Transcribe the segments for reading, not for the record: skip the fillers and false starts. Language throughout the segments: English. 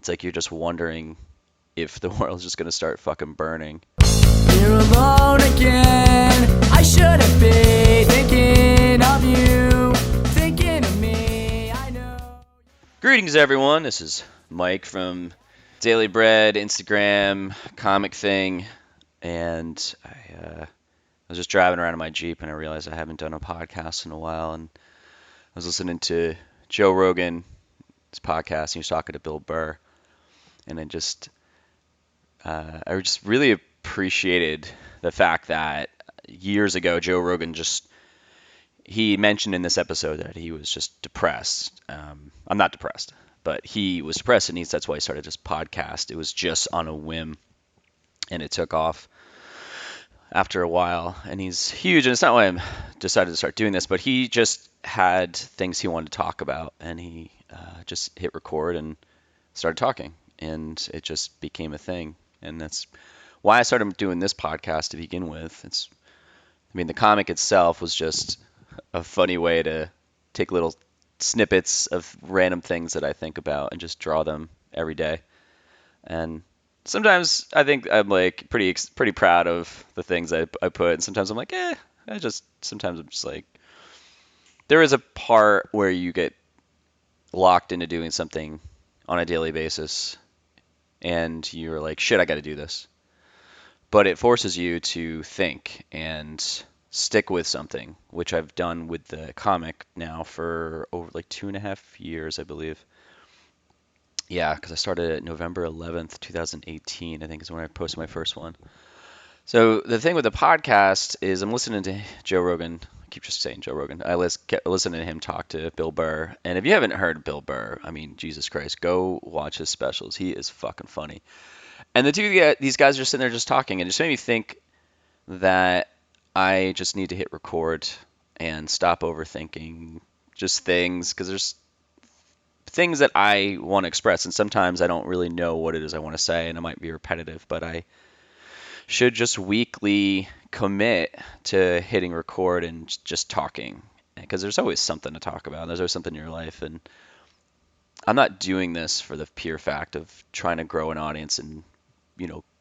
it's like you're just wondering if the world's just going to start fucking burning. You're alone again. I shouldn't be thinking of you, thinking of me. I know. Greetings, everyone. This is Mike from dailyBred, Instagram, comic thing, and I was just driving around in my Jeep and I realized I haven't done a podcast in a while, and I was listening to Joe Rogan's podcast. He was talking to Bill Burr, and I just really appreciated the fact that years ago Joe Rogan he mentioned in this episode that he was just depressed. I'm not depressed, but he was depressed, and that's why he started this podcast. It was just on a whim, and it took off after a while, and he's huge, and it's not why I decided to start doing this, but he just had things he wanted to talk about, and he just hit record and started talking, and it just became a thing, and that's why I started doing this podcast to begin with. The comic itself was just a funny way to take little snippets of random things that I think about and just draw them every day. And sometimes I think I'm like pretty proud of the things I put, and sometimes I'm like, sometimes I'm just like, there is a part where you get locked into doing something on a daily basis, and you're like, shit, I got to do this. But it forces you to think and stick with something, which I've done with the comic now for over like 2.5 years, I believe. Yeah, because I started at November 11th, 2018, I think is when I posted my first one. So the thing with the podcast is I'm listening to Joe Rogan. I keep just saying Joe Rogan. I listen to him talk to Bill Burr. And if you haven't heard Bill Burr, I mean, Jesus Christ, go watch his specials. He is fucking funny. And these guys are sitting there just talking, and it just made me think that I just need to hit record and stop overthinking just things, because there's things that I want to express, and sometimes I don't really know what it is I want to say, and it might be repetitive, but I should just weekly commit to hitting record and just talking, because there's always something to talk about. There's always something in your life, and I'm not doing this for the pure fact of trying to grow an audience and,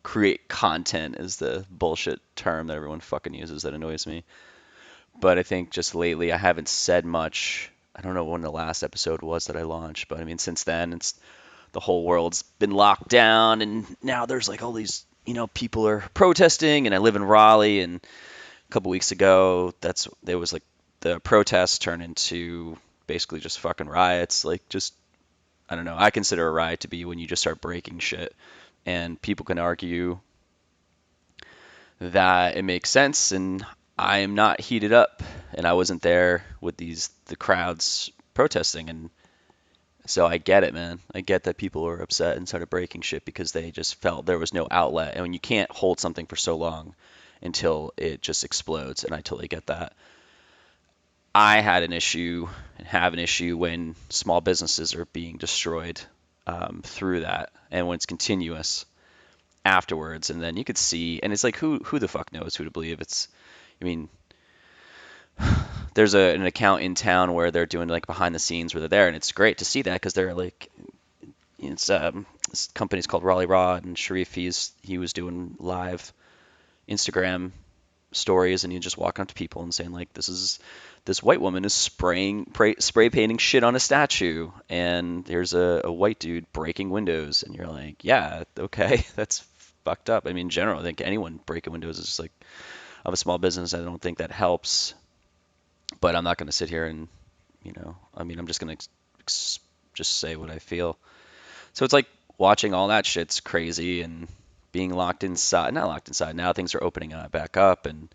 create content is the bullshit term that everyone fucking uses that annoys me. But I think just lately I haven't said much. I don't know when the last episode was that I launched, but I mean, since then, the whole world's been locked down, and now there's like all these, people are protesting, and I live in Raleigh, and a couple weeks ago, there was like the protests turned into basically just fucking riots. Like, just, I don't know. I consider a riot to be when you just start breaking shit, and people can argue that it makes sense, and I am not heated up, and I wasn't there with the crowds protesting, and so I get it, man. I get that people are upset and started breaking shit because they just felt there was no outlet, and when you can't hold something for so long until it just explodes, and I totally get that. I had an issue and have an issue when small businesses are being destroyed through that, and when it's continuous afterwards, and then you could see, and it's like, who the fuck knows who to believe? There's an account in town where they're doing like behind the scenes where they're there, and it's great to see that, because they're like, this company's called Raleigh Raw, and Sharif, he was doing live Instagram stories, and you just walk up to people and saying like, this white woman is spray painting shit on a statue, and there's a white dude breaking windows, and you're like, yeah, okay, that's fucked up. I mean, in general, I think anyone breaking windows is just like, of a small business, I don't think that helps. But I'm not going to sit here and, I'm just going to just say what I feel. So it's like watching all that shit's crazy, and being locked inside, not locked inside. Now things are opening back up, and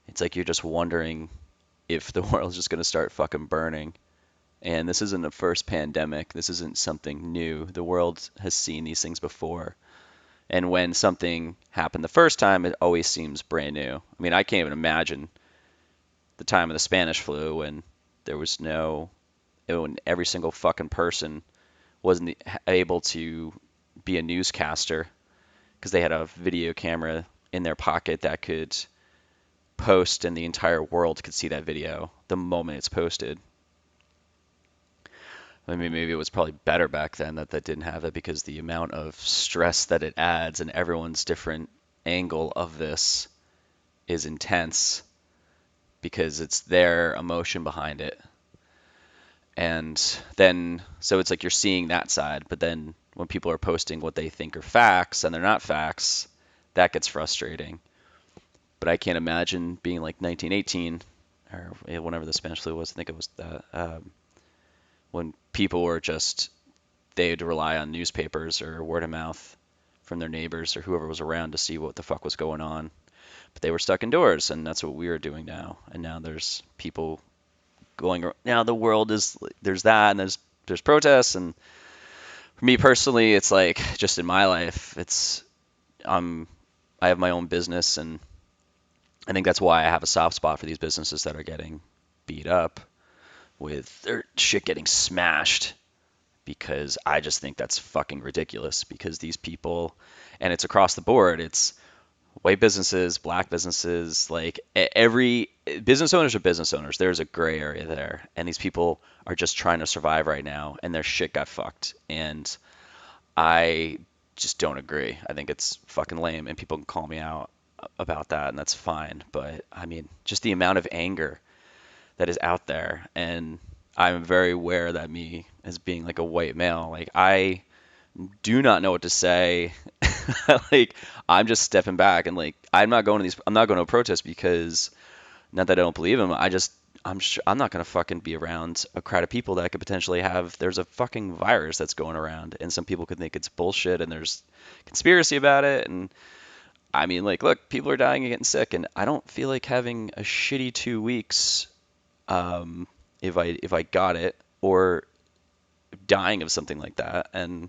it's like you're just wondering if the world's just going to start fucking burning. And this isn't the first pandemic. This isn't something new. The world has seen these things before. And when something happened the first time, it always seems brand new. I mean, I can't even imagine the time of the Spanish flu when when every single fucking person wasn't able to be a newscaster because they had a video camera in their pocket that could post, and the entire world could see that video the moment it's posted. I mean, maybe it was probably better back then that didn't have it because the amount of stress that it adds and everyone's different angle of this is intense because it's their emotion behind it. And then, so it's like you're seeing that side, but then when people are posting what they think are facts and they're not facts, that gets frustrating. But I can't imagine being like 1918 or whenever the Spanish flu was. I think it was that when people were just they had to rely on newspapers or word of mouth from their neighbors or whoever was around to see what the fuck was going on. But they were stuck indoors, and that's what we are doing now. And now there's people going. Now the world is there's that, and there's protests. And for me personally, it's like just in my life, it's I have my own business, and I think that's why I have a soft spot for these businesses that are getting beat up with their shit getting smashed because I just think that's fucking ridiculous because these people, and it's across the board, it's white businesses, black businesses, like every business owners are business owners. There's a gray area there, and these people are just trying to survive right now, and their shit got fucked, and I just don't agree. I think it's fucking lame, and people can call me out about that, and that's fine. But I mean, just the amount of anger that is out there, and I'm very aware that me as being like a white male, like I do not know what to say. Like I'm just stepping back and like I'm not going to a protest because not that I don't believe him. I'm not going to fucking be around a crowd of people that could potentially have there's a fucking virus that's going around and some people could think it's bullshit and there's conspiracy about it. And I mean, like, look, people are dying and getting sick, and I don't feel like having a shitty 2 weeks if I got it or dying of something like that. And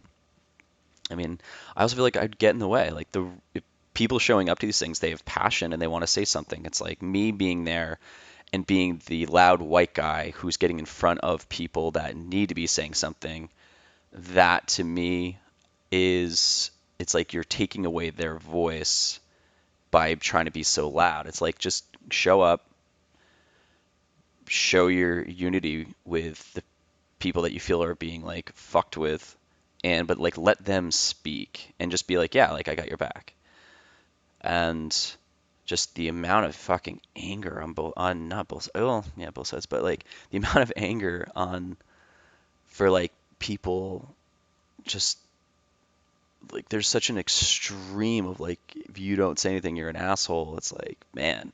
I mean, I also feel like I'd get in the way. Like if people showing up to these things, they have passion and they want to say something. It's like me being there and being the loud white guy who's getting in front of people that need to be saying something. That to me is it's like you're taking away their voice by trying to be so loud. It's like just show up, show your unity with the people that you feel are being like fucked with, and but like let them speak and just be like, yeah, like I got your back. And just the amount of fucking anger on both on not both well yeah both sides, but like the amount of anger on for like people just like there's such an extreme of like if you don't say anything you're an asshole. It's like, man,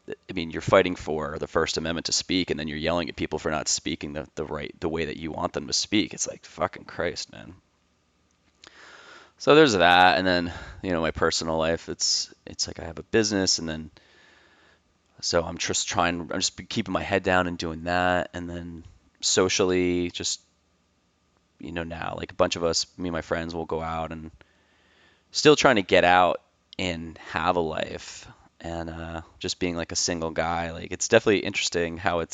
I mean, you're fighting for the First Amendment to speak, and then you're yelling at people for not speaking the way that you want them to speak. It's like fucking Christ, man. So there's that, and then my personal life. It's like I have a business, and then so I'm just keeping my head down and doing that, and then socially, just now like a bunch of us, me and my friends, will go out and still trying to get out and have a life and just being like a single guy, like it's definitely interesting how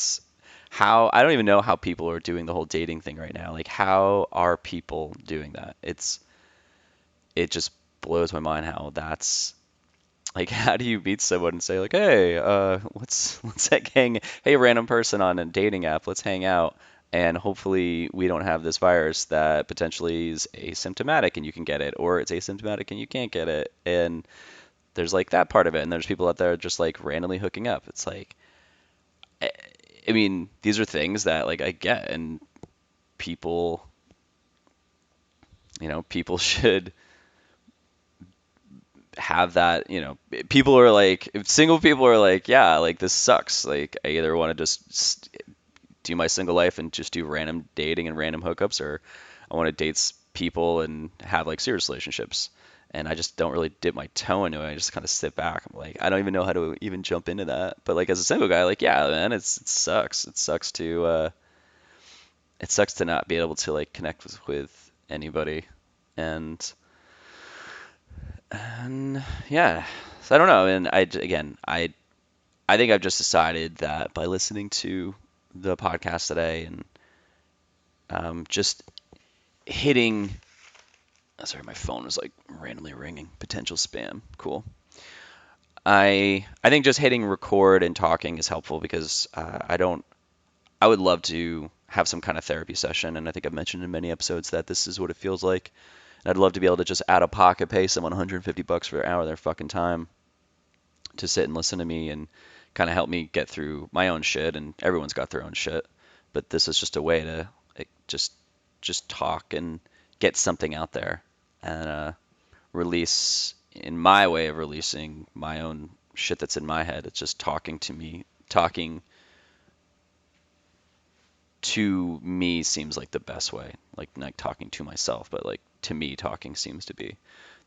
I don't even know how people are doing the whole dating thing right now. Like how are people doing that? It just blows my mind how that's like how do you meet someone and say like, hey, let's hang, hey, random person on a dating app, let's hang out, and hopefully we don't have this virus that potentially is asymptomatic and you can get it, or it's asymptomatic and you can't get it. And there's like that part of it, and there's people out there just like randomly hooking up. It's like, I I mean, these are things that like I get, and people, people should have that. People are like, if single people are like, yeah, like this sucks. Like I either want to just do my single life and just do random dating and random hookups, or I want to date people and have like serious relationships. And I just don't really dip my toe into it. I just kind of sit back. I'm like, I don't even know how to even jump into that. But like as a single guy, like yeah, man, it sucks. It sucks to not be able to like connect with anybody. And yeah, so I don't know. And I think I've just decided that by listening to the podcast today and just hitting. Sorry, my phone was like randomly ringing. Potential spam. Cool. I think just hitting record and talking is helpful because I would love to. have some kind of therapy session. And I think I've mentioned in many episodes that this is what it feels like. And I'd love to be able to just out of pocket pay someone $150 for an hour of their fucking time to sit and listen to me and kind of help me get through my own shit. And everyone's got their own shit, but this is just a way to just talk and get something out there and release in my way of releasing my own shit that's in my head. It's just talking to me. Talking to me seems like the best way. Like talking to myself, but like to me, talking seems to be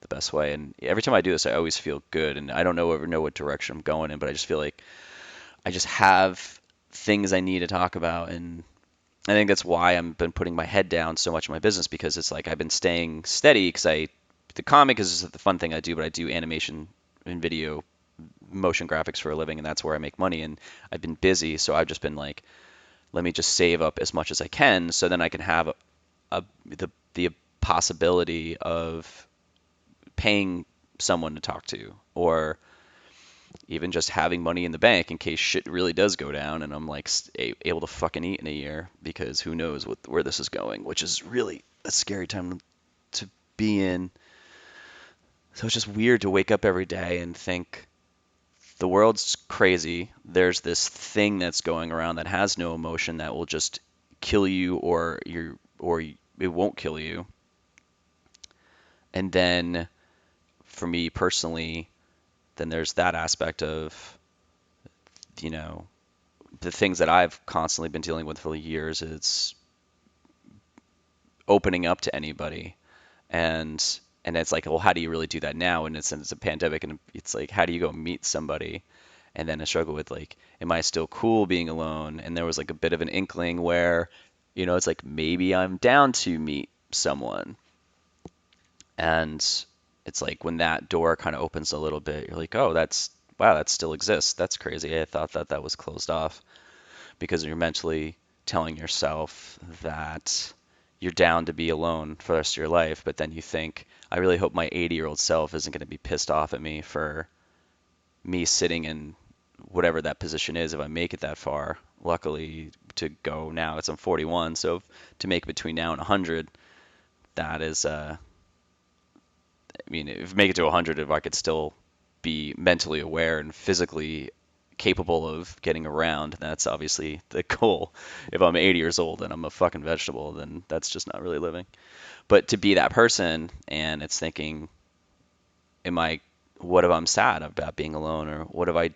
the best way. And every time I do this, I always feel good. And I don't ever know what direction I'm going in, but I just feel like I just have things I need to talk about. And I think that's why I've been putting my head down so much in my business, because it's like I've been staying steady because the comic is just the fun thing I do, but I do animation and video motion graphics for a living, and that's where I make money. And I've been busy, so I've just been like, let me just save up as much as I can, so then I can have the possibility of paying someone to talk to, or even just having money in the bank in case shit really does go down and I'm like able to fucking eat in a year, because who knows where this is going, which is really a scary time to be in. So it's just weird to wake up every day and think the world's crazy. There's this thing that's going around that has no emotion that will just kill you, or it won't kill you. And then for me personally, then there's that aspect of, you know, the things that I've constantly been dealing with for years. It's opening up to anybody, and it's like, well, how do you really do that now? And it's a pandemic, and it's like, how do you go meet somebody? And then I struggle with like, am I still cool being alone? And there was like a bit of an inkling where, it's like maybe I'm down to meet someone. And it's like when that door kind of opens a little bit, you're like, oh, wow, that still exists. That's crazy. I thought that was closed off, because you're mentally telling yourself that you're down to be alone for the rest of your life. But then you think, I really hope my 80-year-old self isn't going to be pissed off at me for me sitting in whatever that position is if I make it that far. Luckily, to go now, I'm 41, so to make it between now and 100, that is, I mean, if I make it to 100, if I could still be mentally aware and physically capable of getting around, that's obviously the goal. If I'm 80 years old and I'm a fucking vegetable, then that's just not really living. But to be that person, and it's thinking, what if I'm sad about being alone? Or what if I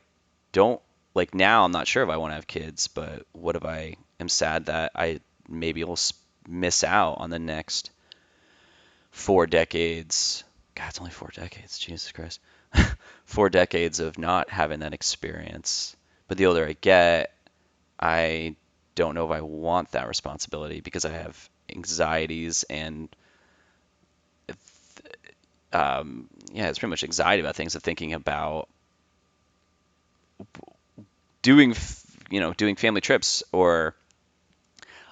don't, like now I'm not sure if I want to have kids, but what if I am sad that I maybe will miss out on the next 4 decades? God, it's only 4 decades. Jesus Christ. 4 decades of not having that experience. But the older I get, I don't know if I want that responsibility, because I have anxieties and yeah, it's pretty much anxiety about things, of thinking about doing, doing family trips, or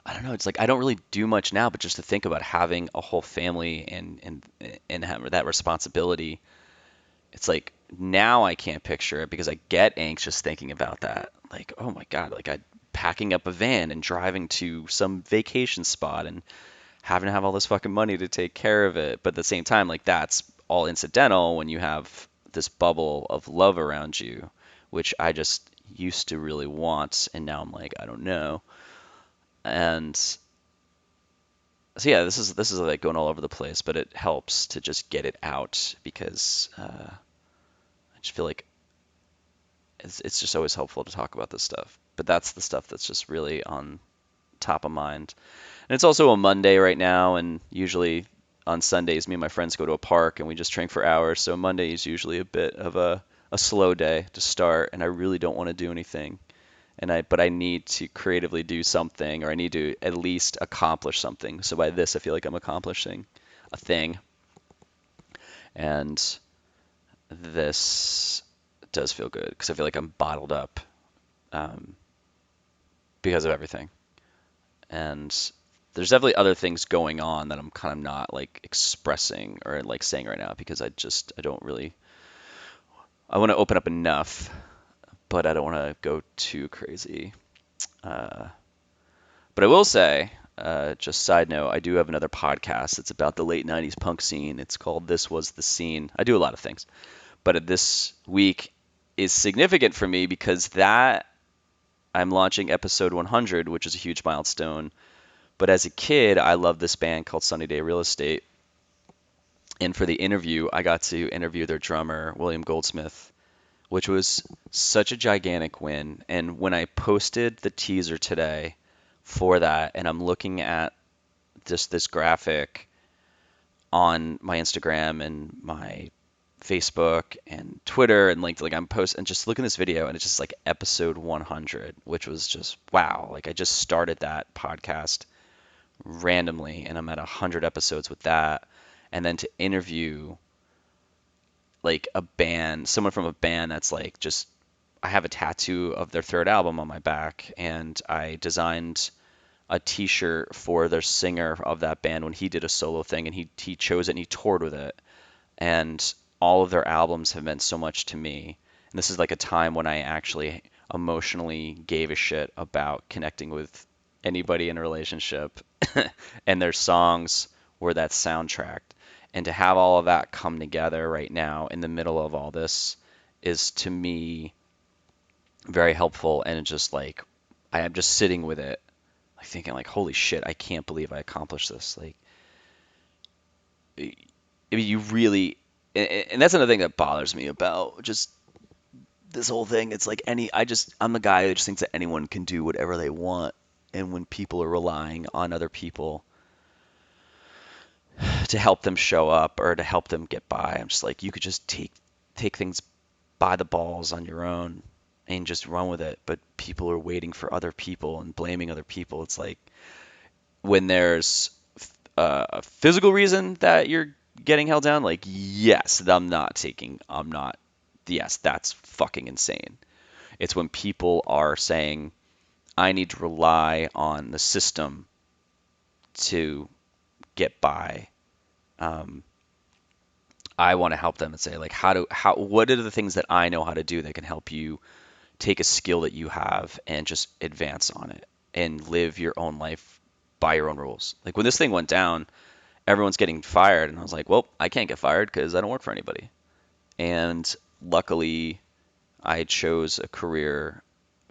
I don't know. It's like I don't really do much now, but just to think about having a whole family and have that responsibility, it's like now I can't picture it, because I get anxious thinking about that. Like, oh my God, like I packing up a van and driving to some vacation spot and having to have all this fucking money to take care of it. But at the same time, like that's all incidental when you have this bubble of love around you, which I just used to really want, and now I'm like, I don't know. And so yeah, this is like going all over the place, but it helps to just get it out, because I just feel like it's just always helpful to talk about this stuff. But that's the stuff that's just really on top of mind. And it's also a Monday right now, and usually on Sundays, me and my friends go to a park and we just drink for hours. So Monday is usually a bit of a slow day to start, and I really don't want to do anything. But I need to creatively do something, or I need to at least accomplish something. So by this, I feel like I'm accomplishing a thing. And this does feel good, because I feel like I'm bottled up um, because of everything. And there's definitely other things going on that I'm kind of not like expressing or like saying right now, because I don't really, I want to open up enough, but I don't want to go too crazy. Uh, But I will say, just side note, I do have another podcast. It's about the late 90s punk scene. It's called This Was the Scene. I do a lot of things, but this week is significant for me because that I'm launching episode 100, which is a huge milestone. But as a kid, I loved this band called Sunny Day Real Estate. And for the interview, I got to interview their drummer, William Goldsmith, which was such a gigantic win. And when I posted the teaser today for that, and I'm looking at just this graphic on my Instagram and my Facebook and Twitter and like I'm posting and just looking at this video and it's just like episode 100, which was just wow. Like I just started that podcast randomly and I'm at 100 episodes with that. And then to interview like a band, someone from a band that's like just I have a tattoo of their third album on my back and I designed a t-shirt for their singer of that band when he did a solo thing and he chose it and he toured with it. And all of their albums have meant so much to me. And this is like a time when I actually emotionally gave a shit about connecting with anybody in a relationship, and their songs were that soundtrack. And to have all of that come together right now in the middle of all this is to me very helpful. And it's just like I am just sitting with it, like thinking like, holy shit, I can't believe I accomplished this. Like, I mean, you really, and that's another thing that bothers me about just this whole thing. It's like I'm the guy that just thinks that anyone can do whatever they want. And when people are relying on other people to help them show up or to help them get by, I'm just like, you could just take things by the balls on your own and just run with it. But people are waiting for other people and blaming other people. It's like when there's a physical reason that you're getting held down, like, yes, yes, that's fucking insane. It's when people are saying, I need to rely on the system to get by. Um, I want to help them and say, like, what are the things that I know how to do that can help you take a skill that you have and just advance on it and live your own life by your own rules. Like when this thing went down, everyone's getting fired, and I was like, well, I can't get fired because I don't work for anybody. And luckily, I chose a career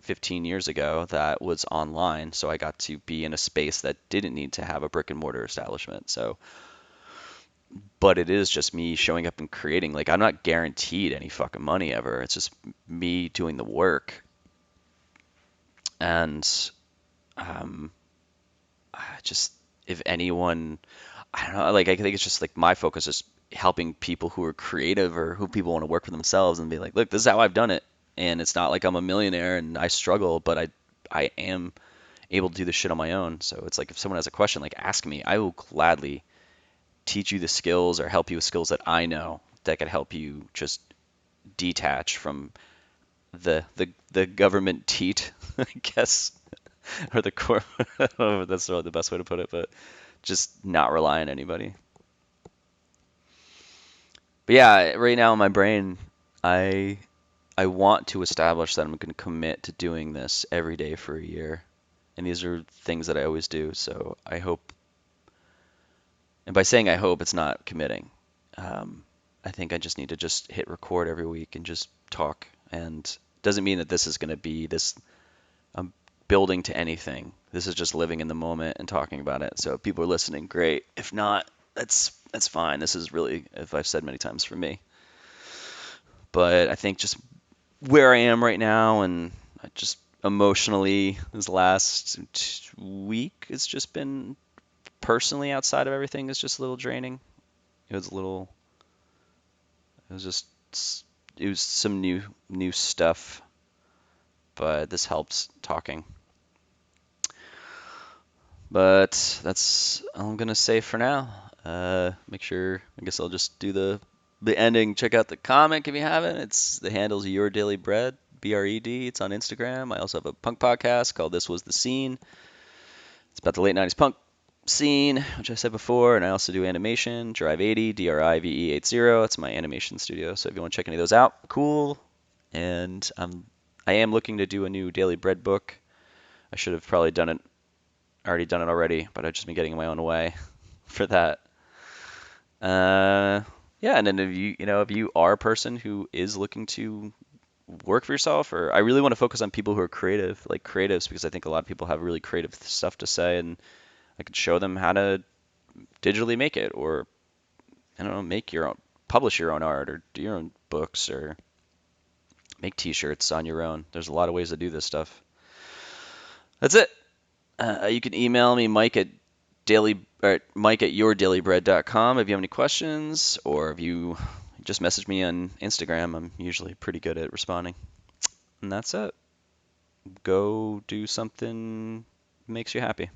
15 years ago that was online, so I got to be in a space that didn't need to have a brick and mortar establishment. So, but it is just me showing up and creating. Like, I'm not guaranteed any fucking money ever. It's just me doing the work. And um, just if anyone, I don't know, like I think it's just like my focus is helping people who are creative or who people want to work for themselves and be like, look, this is how I've done it. And it's not like I'm a millionaire and I struggle, but I am able to do this shit on my own. So it's like if someone has a question, like ask me. I will gladly teach you the skills or help you with skills that I know that could help you just detach from the government teat, I guess, or the core. I don't know if that's really the best way to put it, but just not rely on anybody. But yeah, right now in my brain, I I want to establish that I'm going to commit to doing this every day for a year. And these are things that I always do. So I hope, and by saying I hope, it's not committing. I think I just need to just hit record every week and just talk. And doesn't mean that this is going to be this building to anything. This is just living in the moment and talking about it. So if people are listening, great. If not, that's fine. This is really, as I've said many times, for me. But I think just where I am right now and I just emotionally this last week, it's just been personally outside of everything is just a little draining. It was a little, it was just, it was some new stuff, but this helps talking. But that's all I'm gonna say for now. Make sure, I guess I'll just do the ending. Check out the comic if you haven't. It's the handle's Your Daily Bread, BRED. It's on Instagram. I also have a punk podcast called This Was the Scene. It's about the late 90s punk scene, which I said before, and I also do animation, Drive 80, DRIVE80. It's my animation studio, so if you want to check any of those out, cool. And I am looking to do a new Daily Bread book. I should have probably done it already done it already, but I've just been getting in my own way for that. Uh, yeah, and then if you are a person who is looking to work for yourself, or I really want to focus on people who are creative, like creatives, because I think a lot of people have really creative stuff to say, and I could show them how to digitally make it, or I don't know, make your own, publish your own art, or do your own books, or make T-shirts on your own. There's a lot of ways to do this stuff. That's it. You can email me, Mike at yourdailybread.com if you have any questions, or if you just message me on Instagram. I'm usually pretty good at responding. And that's it. Go do something that makes you happy.